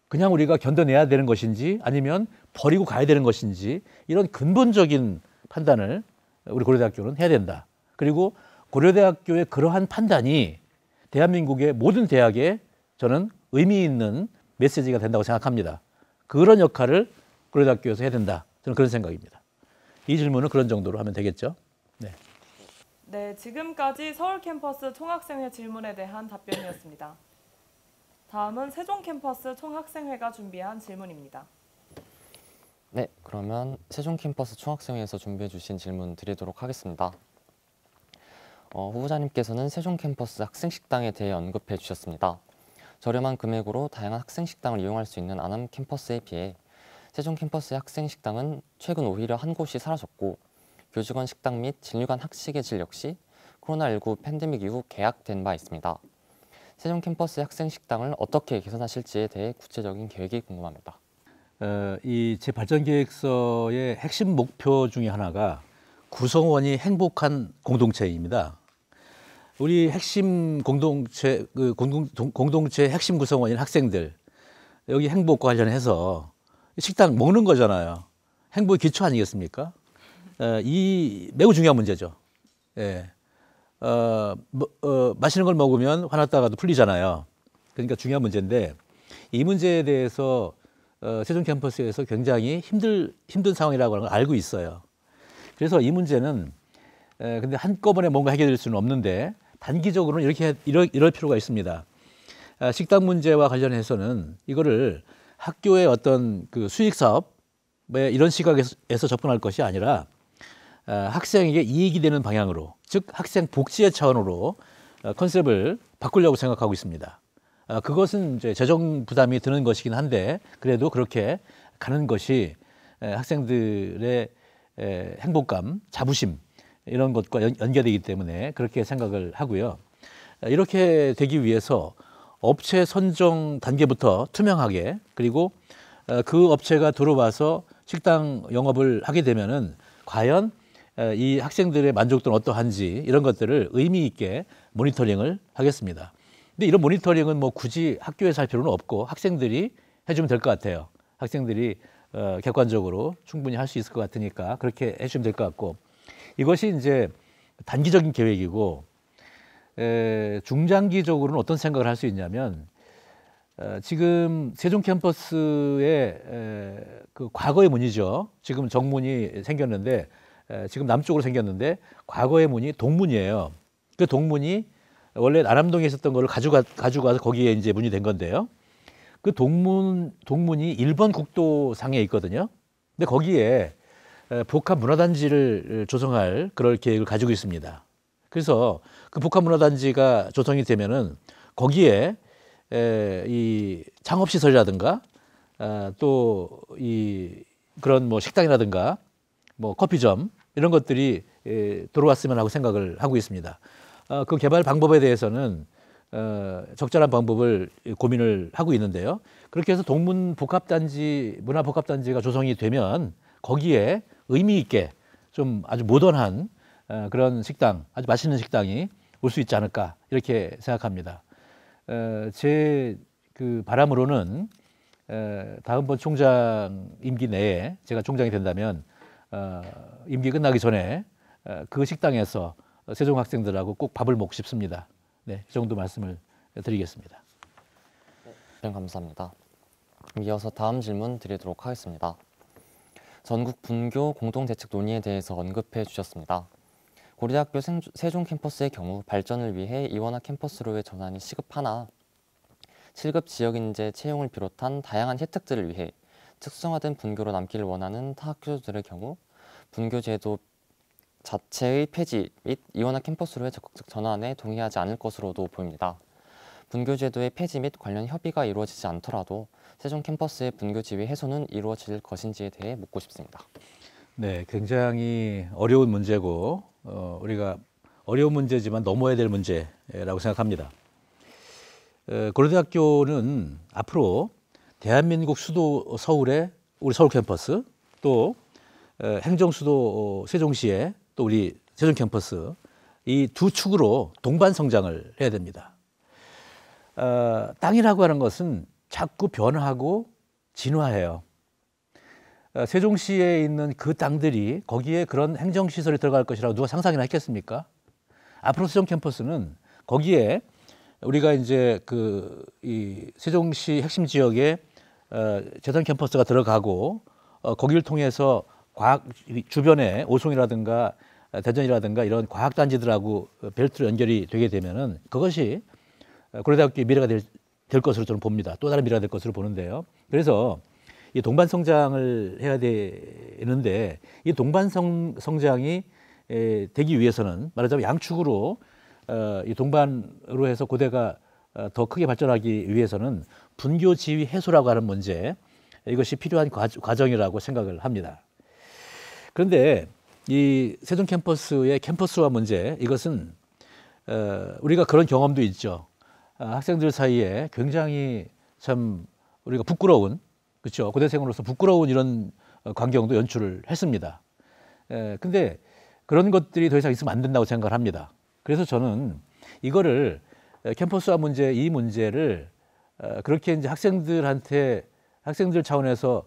그냥 우리가 견뎌내야 되는 것인지 아니면 버리고 가야 되는 것인지 이런 근본적인 판단을 우리 고려대학교는 해야 된다. 그리고 고려대학교의 그러한 판단이 대한민국의 모든 대학에 저는 의미 있는 메시지가 된다고 생각합니다. 그런 역할을 고려대학교에서 해야 된다. 저는 그런 생각입니다. 이 질문은 그런 정도로 하면 되겠죠. 네. 네, 지금까지 서울 캠퍼스 총학생회 질문에 대한 답변이었습니다. 다음은 세종 캠퍼스 총학생회가 준비한 질문입니다. 네, 그러면 세종 캠퍼스 총학생회에서 준비해 주신 질문 드리도록 하겠습니다. 후보자님께서는 세종 캠퍼스 학생식당에 대해 언급해 주셨습니다. 저렴한 금액으로 다양한 학생식당을 이용할 수 있는 안암 캠퍼스에 비해 세종 캠퍼스의 학생식당은 최근 오히려 한 곳이 사라졌고 교직원 식당 및 진료관 학식의 질 역시 코로나19 팬데믹 이후 개약된 바 있습니다. 세종 캠퍼스의 학생식당을 어떻게 개선하실지에 대해 구체적인 계획이 궁금합니다. 이 제 발전계획서의 핵심 목표 중에 하나가 구성원이 행복한 공동체입니다. 우리 핵심 공동체, 공동체 핵심 구성원인 학생들, 여기 행복과 관련해서 식당 먹는 거잖아요. 행복의 기초 아니겠습니까? 이 매우 중요한 문제죠. 예. 맛있는 걸 먹으면 화났다가도 풀리잖아요. 그러니까 중요한 문제인데 이 문제에 대해서 세종 캠퍼스에서 굉장히 힘든 상황이라고 하는 걸 알고 있어요. 그래서 이 문제는 근데 한꺼번에 뭔가 해결될 수는 없는데 단기적으로는 이럴 필요가 있습니다. 식당 문제와 관련해서는 이거를 학교의 어떤 그 수익 사업에 이런 시각에서 접근할 것이 아니라 학생에게 이익이 되는 방향으로, 즉 학생 복지의 차원으로 컨셉을 바꾸려고 생각하고 있습니다. 그것은 이제 재정 부담이 드는 것이긴 한데 그래도 그렇게 가는 것이 학생들의 행복감, 자부심 이런 것과 연계되기 때문에 그렇게 생각을 하고요. 이렇게 되기 위해서 업체 선정 단계부터 투명하게, 그리고 그 업체가 들어와서 식당 영업을 하게 되면은 과연 이 학생들의 만족도는 어떠한지 이런 것들을 의미 있게 모니터링을 하겠습니다. 근데 이런 모니터링은 뭐 굳이 학교에서 할 필요는 없고 학생들이 해주면 될 것 같아요. 학생들이 객관적으로 충분히 할 수 있을 것 같으니까 그렇게 해주면 될 것 같고, 이것이 이제 단기적인 계획이고 중장기적으로는 어떤 생각을 할 수 있냐면 지금 세종 캠퍼스의 그 과거의 문이죠. 지금 정문이 생겼는데 지금 남쪽으로 생겼는데 과거의 문이 동문이에요. 그 동문이 원래 남암동에 있었던 거를 가져가서 거기에 이제 문이 된 건데요. 그 동문이 1번 국도상에 있거든요. 근데 거기에 복합 문화단지를 조성할 그럴 계획을 가지고 있습니다. 그래서 그 복합 문화단지가 조성이 되면은 거기에 이 창업시설이라든가 또 이 그런 뭐 식당이라든가 뭐 커피점 이런 것들이 들어왔으면 하고 생각을 하고 있습니다. 그 개발 방법에 대해서는 적절한 방법을 고민을 하고 있는데요. 그렇게 해서 동문 복합단지, 문화 복합단지가 조성이 되면 거기에 의미 있게 좀 아주 모던한 그런 식당, 아주 맛있는 식당이 올 수 있지 않을까 이렇게 생각합니다. 제 그 바람으로는 다음번 총장 임기 내에 제가 총장이 된다면 임기 끝나기 전에 그 식당에서 세종 학생들하고 꼭 밥을 먹고 싶습니다. 네, 이 정도 말씀을 드리겠습니다. 네, 감사합니다. 이어서 다음 질문 드리도록 하겠습니다. 전국 분교 공동대책 논의에 대해서 언급해 주셨습니다. 고려대학교 세종 캠퍼스의 경우 발전을 위해 이원화 캠퍼스로의 전환이 시급하나 7급 지역인재 채용을 비롯한 다양한 혜택들을 위해 특성화된 분교로 남기를 원하는 타 학교들의 경우 분교제도 자체의 폐지 및 이원화 캠퍼스로의 적극적 전환에 동의하지 않을 것으로도 보입니다. 분교제도의 폐지 및 관련 협의가 이루어지지 않더라도 세종 캠퍼스의 분교 지위 해소는 이루어질 것인지에 대해 묻고 싶습니다. 네, 굉장히 어려운 문제고 우리가 어려운 문제지만 넘어야 될 문제라고 생각합니다. 고려대학교는 앞으로 대한민국 수도 서울의 우리 서울 캠퍼스, 또 행정수도 세종시의 또 우리 세종 캠퍼스, 이 두 축으로 동반 성장을 해야 됩니다. 땅이라고 하는 것은 자꾸 변화하고 진화해요. 세종시에 있는 그 땅들이 거기에 그런 행정시설이 들어갈 것이라고 누가 상상이나 했겠습니까? 앞으로 세종 캠퍼스는 거기에 우리가 이제 이 세종시 핵심 지역에 재단 캠퍼스가 들어가고 거기를 통해서 과학 주변에 오송이라든가 대전이라든가 이런 과학단지들하고 벨트로 연결이 되게 되면은 그것이 고려대학교의 미래가 될 것으로 저는 봅니다. 또 다른 미래가 될 것으로 보는데요. 그래서 이 동반 성장을 해야 되는데 이 동반 성장이 되기 위해서는 말하자면 양축으로 이 동반으로 해서 고대가 더 크게 발전하기 위해서는 분교 지위 해소라고 하는 문제, 이것이 필요한 과정이라고 생각을 합니다. 그런데 이 세종 캠퍼스의 캠퍼스화 문제, 이것은 우리가 그런 경험도 있죠. 학생들 사이에 굉장히 참 우리가 부끄러운, 그렇죠, 고대생으로서 부끄러운 이런 광경도 연출을 했습니다. 근데 그런 것들이 더 이상 있으면 안 된다고 생각을 합니다. 그래서 저는 이거를 캠퍼스화 문제, 이 문제를 그렇게 이제 학생들 차원에서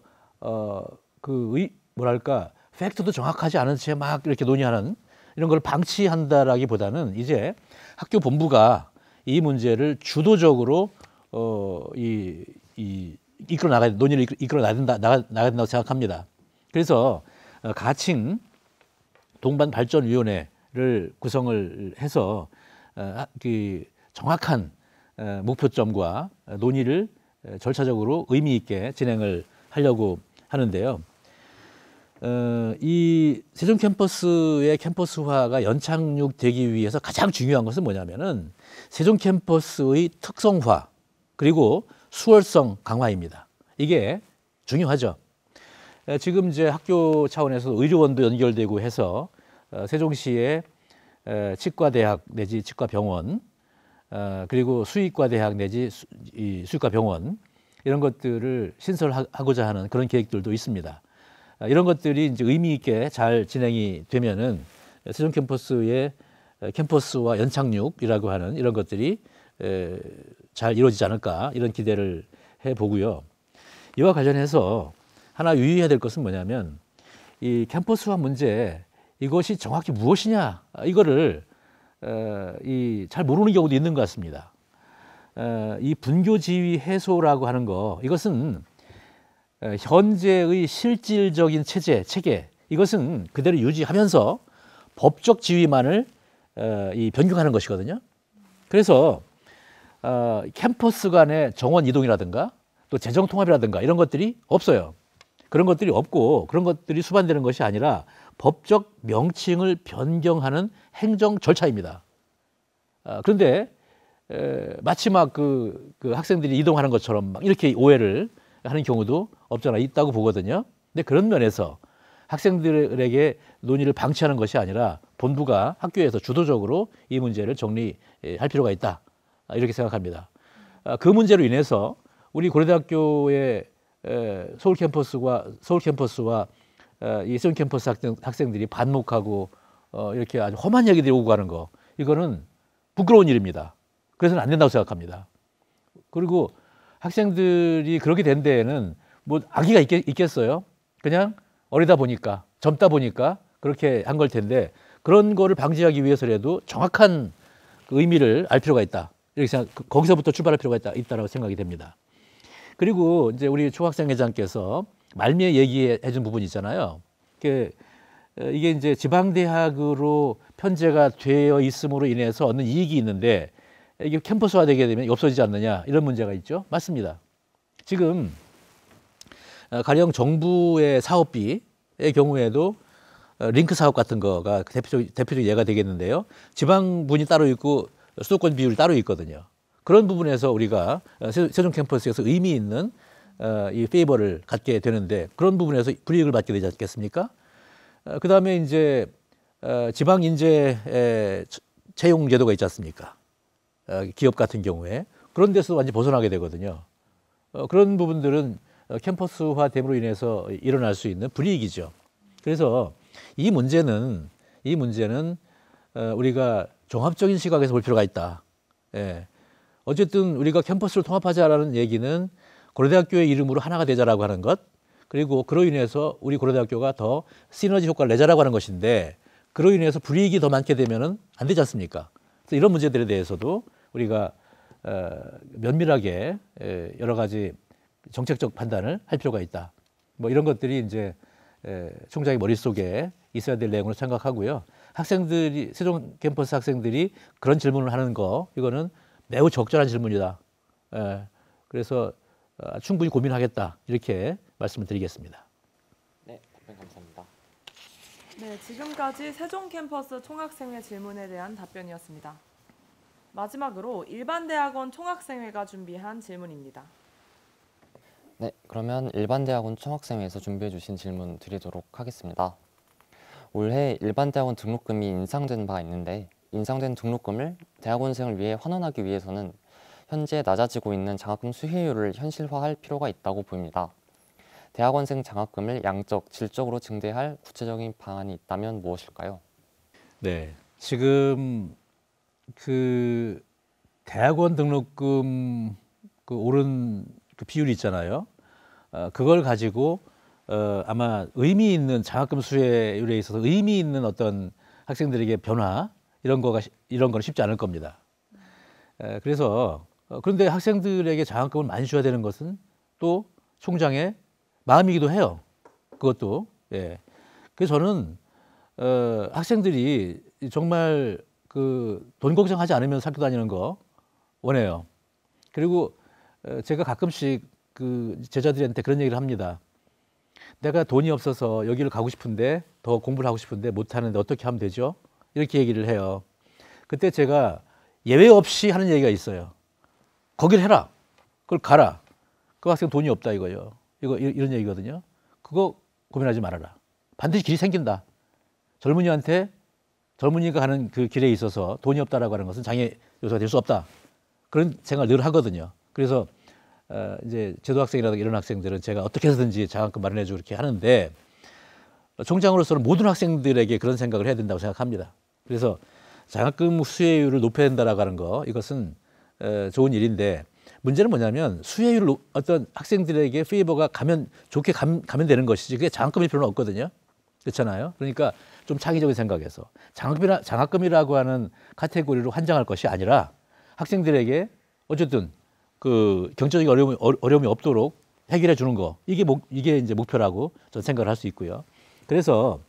뭐랄까 팩트도 정확하지 않은 채 막 이렇게 논의하는 이런 걸 방치한다라기보다는 이제 학교 본부가 이 문제를 주도적으로 논의를 이끌어 나가야 된다고 생각합니다. 그래서 가칭 동반발전위원회를 구성을 해서 정확한 목표점과 논의를 절차적으로 의미 있게 진행을 하려고 하는데요. 이 세종 캠퍼스의 캠퍼스화가 연착륙되기 위해서 가장 중요한 것은 뭐냐면은 세종 캠퍼스의 특성화 그리고 수월성 강화입니다. 이게 중요하죠. 지금 이제 학교 차원에서 의료원도 연결되고 해서 세종시의 치과대학 내지 치과병원, 그리고 수의과대학 내지 수의과병원 이런 것들을 신설하고자 하는 그런 계획들도 있습니다. 이런 것들이 이제 의미 있게 잘 진행이 되면은 세종 캠퍼스의 캠퍼스와 연착륙이라고 하는 이런 것들이 잘 이루어지지 않을까 이런 기대를 해보고요. 이와 관련해서 하나 유의해야 될 것은 뭐냐면 이 캠퍼스화 문제, 이것이 정확히 무엇이냐, 이거를 잘 모르는 경우도 있는 것 같습니다. 이 분교 지위 해소라고 하는 거, 이것은 현재의 실질적인 체계, 이것은 그대로 유지하면서 법적 지위만을 변경하는 것이거든요. 그래서 캠퍼스 간의 정원 이동이라든가 또 재정 통합이라든가 이런 것들이 없어요. 그런 것들이 없고 그런 것들이 수반되는 것이 아니라 법적 명칭을 변경하는 행정 절차입니다. 그런데 마치 막 그 학생들이 이동하는 것처럼 막 이렇게 오해를 하는 경우도 없잖아 있다고 보거든요. 근데 그런 면에서 학생들에게 논의를 방치하는 것이 아니라 본부가 학교에서 주도적으로 이 문제를 정리할 필요가 있다. 이렇게 생각합니다. 그 문제로 인해서 우리 고려대학교의 서울 캠퍼스와 이 수원 캠퍼스 학생들이 반목하고 이렇게 아주 험한 얘기들이 오고 가는 거, 이거는 부끄러운 일입니다. 그래서는 안 된다고 생각합니다. 그리고 학생들이 그렇게 된 데에는 뭐 악의가 있겠어요? 그냥 어리다 보니까, 젊다 보니까 그렇게 한 걸 텐데, 그런 거를 방지하기 위해서라도 정확한 그 의미를 알 필요가 있다. 이렇게 생각, 거기서부터 출발할 필요가 있다라고 생각이 됩니다. 그리고 이제 우리 총학생 회장께서 말미에 얘기해 준 부분이 있잖아요. 이게 이제 지방대학으로 편제가 되어 있음으로 인해서 얻는 이익이 있는데, 이게 캠퍼스화되게 되면 없어지지 않느냐, 이런 문제가 있죠. 맞습니다. 지금 가령 정부의 사업비의 경우에도 링크 사업 같은 거가 대표적 예가 되겠는데요. 지방분이 따로 있고 수도권 비율이 따로 있거든요. 그런 부분에서 우리가 세종 캠퍼스에서 의미 있는 이 페이버를 갖게 되는데, 그런 부분에서 불이익을 받게 되지 않겠습니까? 그 다음에 이제 지방 인재 채용 제도가 있지 않습니까? 기업 같은 경우에 그런 데서 완전히 벗어나게 되거든요. 그런 부분들은 캠퍼스화됨으로 인해서 일어날 수 있는 불이익이죠. 그래서 이 문제는 우리가 종합적인 시각에서 볼 필요가 있다. 예. 어쨌든 우리가 캠퍼스를 통합하자라는 얘기는 고려대학교의 이름으로 하나가 되자라고 하는 것, 그리고 그로 인해서 우리 고려대학교가 더 시너지 효과를 내자라고 하는 것인데, 그로 인해서 불이익이 더 많게 되면은 안 되지 않습니까? 그래서 이런 문제들에 대해서도 우리가 면밀하게 여러 가지 정책적 판단을 할 필요가 있다. 뭐 이런 것들이 이제 총장의 머릿속에 있어야 될 내용으로 생각하고요. 학생들이, 세종 캠퍼스 학생들이 그런 질문을 하는 거, 이거는 매우 적절한 질문이다. 그래서 충분히 고민하겠다, 이렇게 말씀을 드리겠습니다. 네, 답변 감사합니다. 네, 지금까지 세종 캠퍼스 총학생회 질문에 대한 답변이었습니다. 마지막으로 일반대학원 총학생회가 준비한 질문입니다. 네, 그러면 일반대학원 총학생회에서 준비해 주신 질문 드리도록 하겠습니다. 올해 일반대학원 등록금이 인상된 바 있는데, 인상된 등록금을 대학원생을 위해 환원하기 위해서는 현재 낮아지고 있는 장학금 수혜율을 현실화할 필요가 있다고 보입니다. 대학원생 장학금을 양적, 질적으로 증대할 구체적인 방안이 있다면 무엇일까요? 네, 지금 그 대학원 등록금 그 오른 그 비율이 있잖아요. 그걸 가지고 아마 의미 있는 장학금 수혜율에 있어서 의미 있는 어떤 학생들에게 변화, 이런 거는 쉽지 않을 겁니다. 그래서 그런데 학생들에게 장학금을 많이 줘야 되는 것은 또 총장의 마음이기도 해요. 그것도. 예. 그래서 저는 학생들이 정말 그 돈 걱정하지 않으면서 학교 다니는 거 원해요. 그리고 제가 가끔씩 그 제자들한테 그런 얘기를 합니다. 내가 돈이 없어서 여기를 가고 싶은데, 더 공부를 하고 싶은데 못 하는데 어떻게 하면 되죠? 이렇게 얘기를 해요. 그때 제가 예외 없이 하는 얘기가 있어요. 거길 해라. 그걸 가라. 그 학생 돈이 없다 이거예요. 이런 얘기거든요. 그거 고민하지 말아라. 반드시 길이 생긴다. 젊은이가 가는 그 길에 있어서 돈이 없다라고 하는 것은 장애 요소가 될 수 없다. 그런 생각을 늘 하거든요. 그래서 이제 제도학생이라든가 이런 학생들은 제가 어떻게 해서든지 장학금 마련해주고 그렇게 하는데, 총장으로서는 모든 학생들에게 그런 생각을 해야 된다고 생각합니다. 그래서 장학금 수혜율을 높여야 된다라고 하는 거, 이것은 좋은 일인데, 문제는 뭐냐면 수혜율을 어떤 학생들에게 페이버가 좋게 가면 되는 것이지, 그게 장학금일 필요는 없거든요. 그렇잖아요. 그러니까 좀 창의적인 생각에서 장학금이라고 하는 카테고리로 한정할 것이 아니라 학생들에게 어쨌든 그 경제적인 어려움이 없도록 해결해 주는 거, 이게 이제 목표라고 저는 생각을 할 수 있고요. 그래서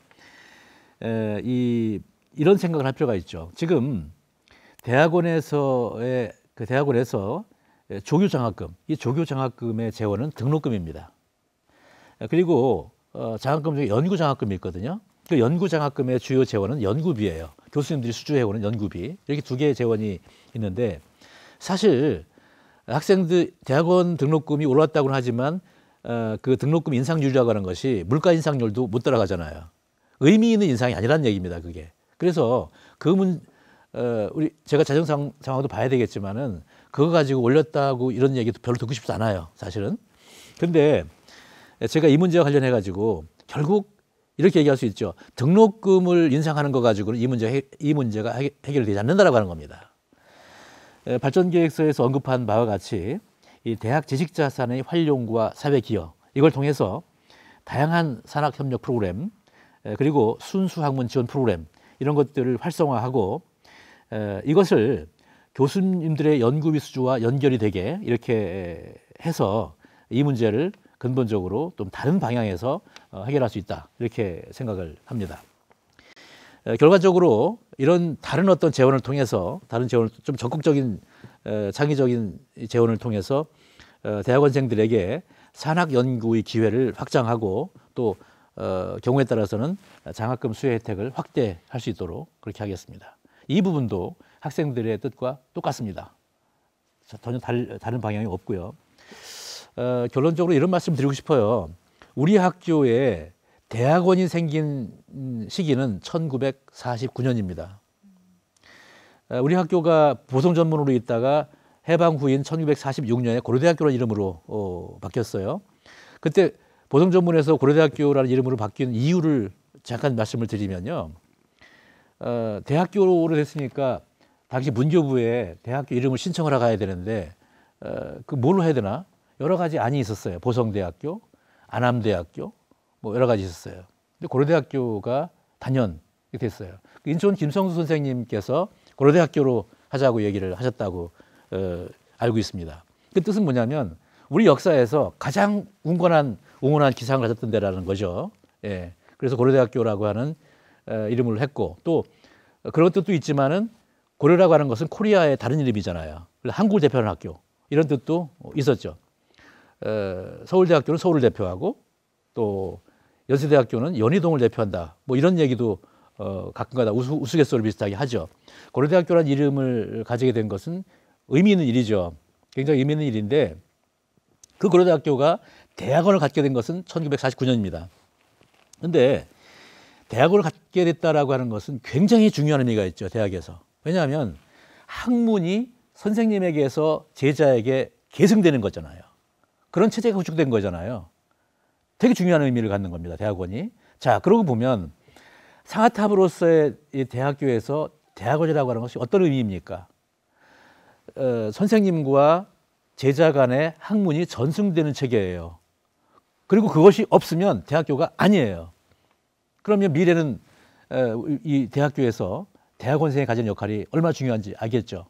이런 생각을 할 필요가 있죠. 지금 대학원에서 조교 장학금, 이 조교 장학금의 재원은 등록금입니다. 그리고 장학금 중에 연구 장학금이 있거든요. 그 연구 장학금의 주요 재원은 연구비예요. 교수님들이 수주해오는 연구비, 이렇게 두 개의 재원이 있는데, 사실 학생들 대학원 등록금이 올랐다고는 하지만 그 등록금 인상률이라고 하는 것이 물가 인상률도 못 따라가잖아요. 의미 있는 인상이 아니란 얘기입니다, 그게. 그래서 우리 제가 재정 상황도 봐야 되겠지만은 그거 가지고 올렸다고 이런 얘기도 별로 듣고 싶지 않아요, 사실은. 근데 제가 이 문제와 관련해 가지고 결국 이렇게 얘기할 수 있죠. 등록금을 인상하는 거 가지고는 이 문제가 해결되지 않는다라고 하는 겁니다. 발전계획서에서 언급한 바와 같이 이 대학 지식자산의 활용과 사회 기여 이걸 통해서 다양한 산학협력 프로그램 그리고 순수 학문 지원 프로그램 이런 것들을 활성화하고 이것을 교수님들의 연구 위주와 연결이 되게 이렇게 해서 이 문제를 근본적으로 좀 다른 방향에서 해결할 수 있다 이렇게 생각을 합니다. 결과적으로 이런 다른 어떤 재원을 통해서 다른 재원을 좀 적극적인 창의적인 재원을 통해서 대학원생들에게 산학 연구의 기회를 확장하고 또 경우에 따라서는 장학금 수혜 혜택을 확대할 수 있도록 그렇게 하겠습니다. 이 부분도 학생들의 뜻과 똑같습니다. 전혀 다른 방향이 없고요. 결론적으로 이런 말씀 드리고 싶어요. 우리 학교에 대학원이 생긴 시기는 1949년입니다. 우리 학교가 보성 전문으로 있다가 해방 후인 1946년에 고려대학교라는 이름으로 바뀌었어요. 그때 보성 전문에서 고려대학교라는 이름으로 바뀐 이유를 잠깐 말씀을 드리면요. 대학교로 됐으니까 당시 문교부에 대학교 이름을 신청을 하러 가야 되는데 그 뭘로 해야 되나? 여러 가지 안이 있었어요. 보성대학교, 안암대학교 뭐 여러 가지 있었어요. 근데 고려대학교가 단연 됐어요. 인천 김성수 선생님께서 고려대학교로 하자고 얘기를 하셨다고 알고 있습니다. 그 뜻은 뭐냐면 우리 역사에서 가장 웅원한 기상을 가졌던 데라는 거죠. 예. 그래서 고려대학교라고 하는 이름을 했고 또 그런 뜻도 있지만은 고려라고 하는 것은 코리아의 다른 이름이잖아요. 한국을 대표하는 학교 이런 뜻도 있었죠. 서울대학교는 서울을 대표하고 또 연세대학교는 연희동을 대표한다. 뭐 이런 얘기도 가끔가다 우스갯소리 비슷하게 하죠. 고려대학교라는 이름을 가지게 된 것은 의미 있는 일이죠. 굉장히 의미 있는 일인데 그 고려대학교가 대학원을 갖게 된 것은 1949년입니다. 그런데 대학원을 갖게 됐다라고 하는 것은 굉장히 중요한 의미가 있죠. 대학에서. 왜냐하면 학문이 선생님에게서 제자에게 계승되는 거잖아요. 그런 체제가 구축된 거잖아요. 되게 중요한 의미를 갖는 겁니다. 대학원이. 자, 그러고 보면 상하탑으로서의 이 대학교에서 대학원이라고 하는 것이 어떤 의미입니까? 선생님과 제자 간의 학문이 전승되는 체계예요. 그리고 그것이 없으면 대학교가 아니에요. 그러면 미래는 이 대학교에서 대학원생이 가진 역할이 얼마나 중요한지 알겠죠.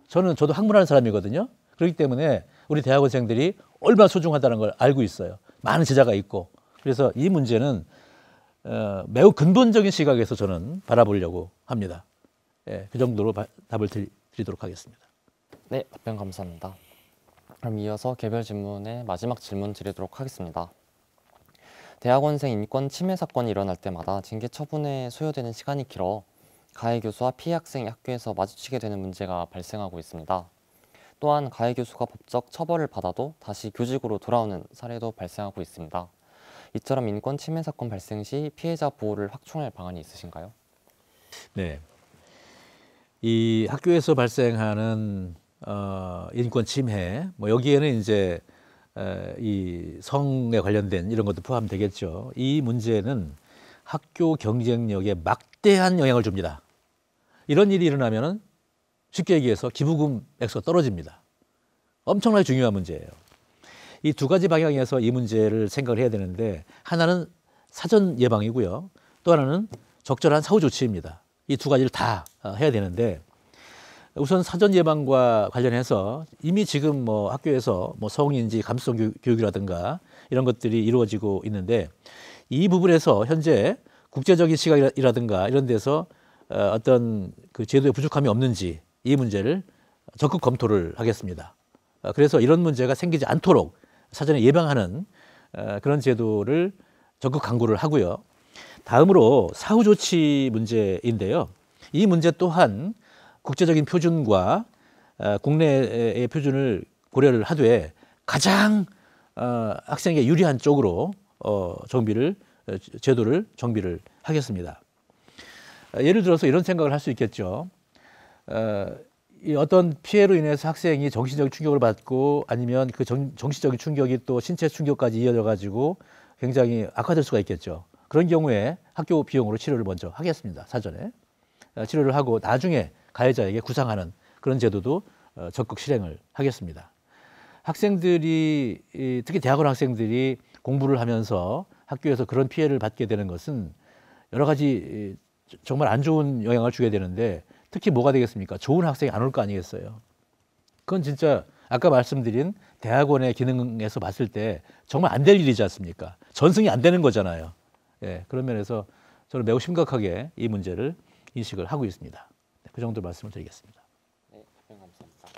저도 학문하는 사람이거든요. 그렇기 때문에 우리 대학원생들이 얼마나 소중하다는 걸 알고 있어요. 많은 제자가 있고. 그래서 이 문제는 매우 근본적인 시각에서 저는 바라보려고 합니다. 예, 그 정도로 답을 드리도록 하겠습니다. 네, 답변 감사합니다. 그럼 이어서 개별 질문의 마지막 질문 드리도록 하겠습니다. 대학원생 인권 침해 사건이 일어날 때마다 징계 처분에 소요되는 시간이 길어 가해 교수와 피해 학생이 학교에서 마주치게 되는 문제가 발생하고 있습니다. 또한 가해 교수가 법적 처벌을 받아도 다시 교직으로 돌아오는 사례도 발생하고 있습니다. 이처럼 인권 침해 사건 발생 시 피해자 보호를 확충할 방안이 있으신가요? 네, 이 학교에서 발생하는 인권 침해, 뭐 여기에는 이제 이 성에 관련된 이런 것도 포함되겠죠. 이 문제는 학교 경쟁력에 막대한 영향을 줍니다. 이런 일이 일어나면은 쉽게 얘기해서 기부금 액수가 떨어집니다. 엄청나게 중요한 문제예요. 이 두 가지 방향에서 이 문제를 생각을 해야 되는데 하나는 사전 예방이고요. 또 하나는 적절한 사후 조치입니다. 이 두 가지를 다 해야 되는데 우선 사전 예방과 관련해서 이미 지금 뭐 학교에서 뭐 성인지 감수성 교육이라든가 이런 것들이 이루어지고 있는데 이 부분에서 현재 국제적인 시각이라든가 이런 데서 어떤 그 제도의 부족함이 없는지 이 문제를 적극 검토를 하겠습니다. 그래서 이런 문제가 생기지 않도록 사전에 예방하는 그런 제도를 적극 강구를 하고요. 다음으로 사후 조치 문제인데요. 이 문제 또한 국제적인 표준과 국내의 표준을 고려를 하되 가장 학생에게 유리한 쪽으로 제도를 정비를 하겠습니다. 예를 들어서 이런 생각을 할 수 있겠죠. 이 어떤 피해로 인해서 학생이 정신적 충격을 받고 아니면 그 정신적인 충격이 또 신체 충격까지 이어져 가지고 굉장히 악화될 수가 있겠죠. 그런 경우에 학교 비용으로 치료를 먼저 하겠습니다. 사전에 치료를 하고 나중에 가해자에게 구상하는 그런 제도도 적극 실행을 하겠습니다. 학생들이 특히 대학원 학생들이 공부를 하면서 학교에서 그런 피해를 받게 되는 것은 여러 가지 정말 안 좋은 영향을 주게 되는데 특히 뭐가 되겠습니까? 좋은 학생이 안 올 거 아니겠어요. 그건 진짜 아까 말씀드린 대학원의 기능에서 봤을 때 정말 안 될 일이지 않습니까? 전승이 안 되는 거잖아요. 예, 그런 면에서 저는 매우 심각하게 이 문제를 인식을 하고 있습니다. 그 정도 말씀을 드리겠습니다. 네, 답변 감사합니다.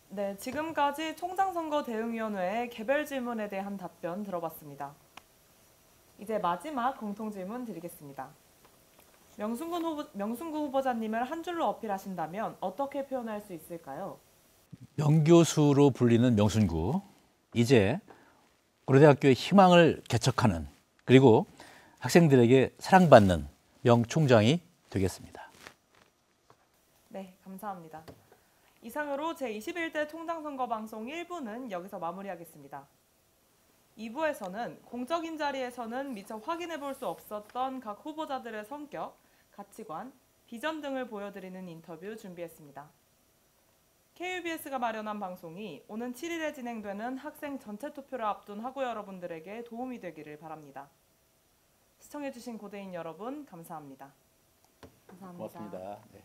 네, 지금까지 총장선거 대응위원회의 개별 질문에 대한 답변 들어봤습니다. 이제 마지막 공통 질문 드리겠습니다. 명순구 후보자님을 한 줄로 어필하신다면 어떻게 표현할 수 있을까요? 명교수로 불리는 명순구, 이제 고려대학교의 희망을 개척하는 그리고 학생들에게 사랑받는 명총장이 되겠습니다. 네, 감사합니다. 이상으로 제21대 총장선거 방송 1부는 여기서 마무리하겠습니다. 2부에서는 공적인 자리에서는 미처 확인해 볼 수 없었던 각 후보자들의 성격, 가치관, 비전 등을 보여드리는 인터뷰 준비했습니다. KUBS가 마련한 방송이 오는 7일에 진행되는 학생 전체 투표를 앞둔 학우 여러분들에게 도움이 되기를 바랍니다. 시청해주신 고대인 여러분 감사합니다. 감사합니다. 고맙습니다. 네.